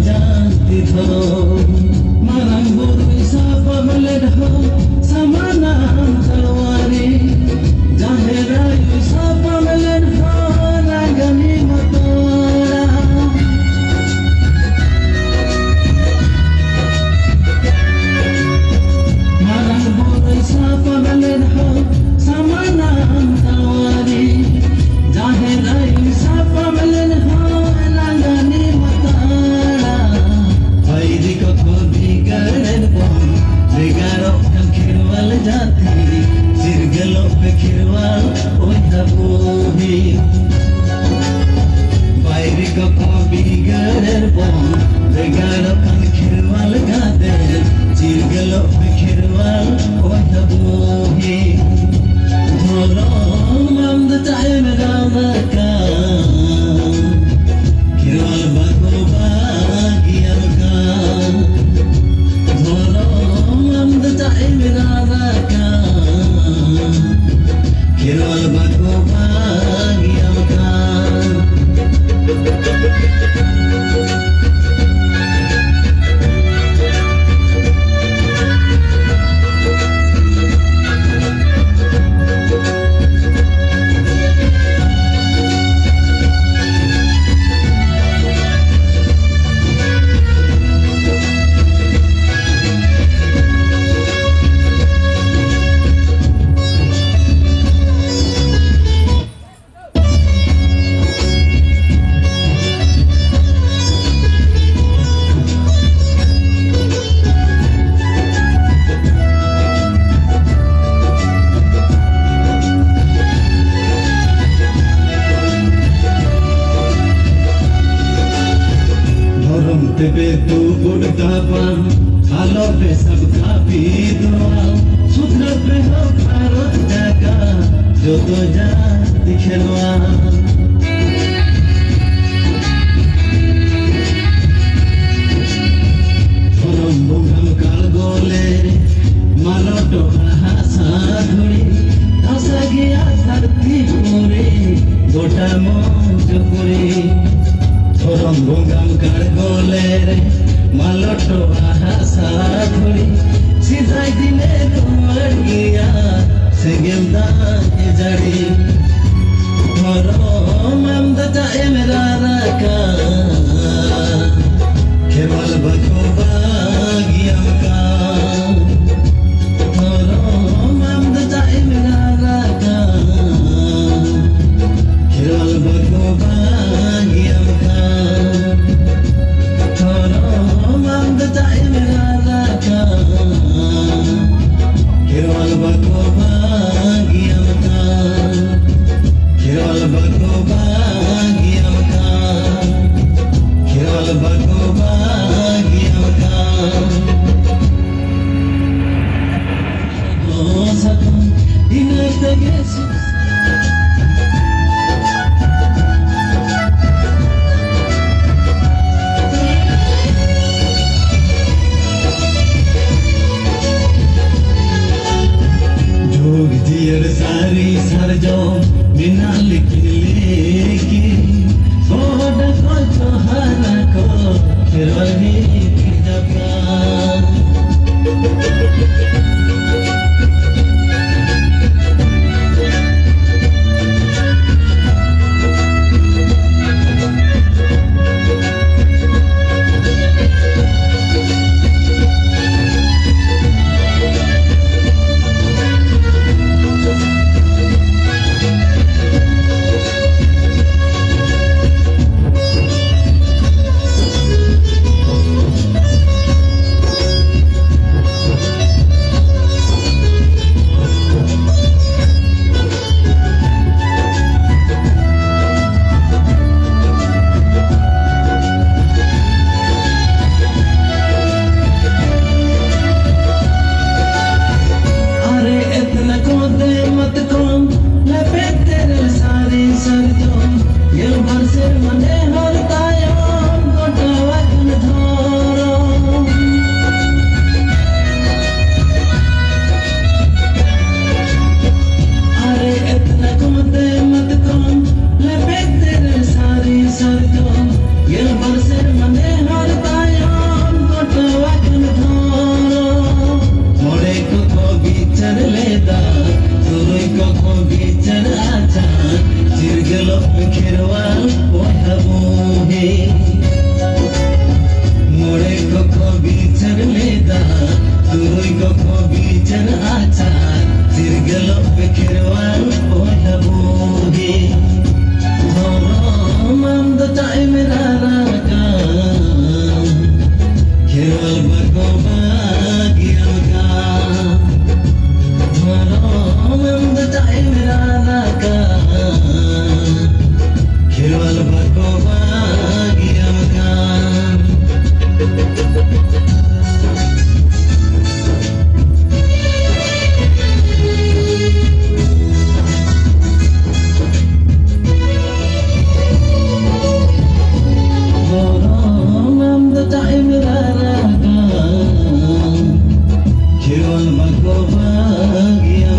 janti tho marang burui sapa malet ho samanam talwari jaherai sapa malet ho ragani matora marang burui sapa malet ho samanam talwari jaherai sapa malet ho ragani matora vairi kotho digarer bon digaro kan khirwal jati sirgalo pe khirwal oi habohi vairi kotho digarer bon digaro kan khirwal jati sirgalo pe khirwal oi habohi dhoro mamd chahe mera ka khirwal bago bagiyan ka dhoro mamd chahe mera ka khirwal bago bagiyan ka पे तू गुड़ता पान खालो पे सब खा P दुआ सुधर पे हो भारत जाका जो तो जा दिखलवा थोरम बुघम काल गोले मालो तो हासा धुड़ी धसा गया धरती पूरी गोटा मोज पूरी थोरम बुघम काल गोले मालोटो आशा धुड़ी सीधाई दिले तुम्हार गया सेगेम दाए जड़ी थोरो ममद चाहे मेरा रका केवल बको बागियम का थोरो ममद चाहे मेरा रका केवल बको बागियम का mamd chahe mera raka khirwal bago bagiyan ka khirwal bago bagiyan ka khirwal bago bagiyan ka oh sakam dinay tagesi सारी सरजो बिना लिखी छोड़ को चोहरा को खिरवनी की जबान gelo kherwal pohabo he more koko bichar leda turoi koko bichar acha tir gelo kherwal pohabo he I'm the time in Araka kherwal barko Kherwal barko bagiya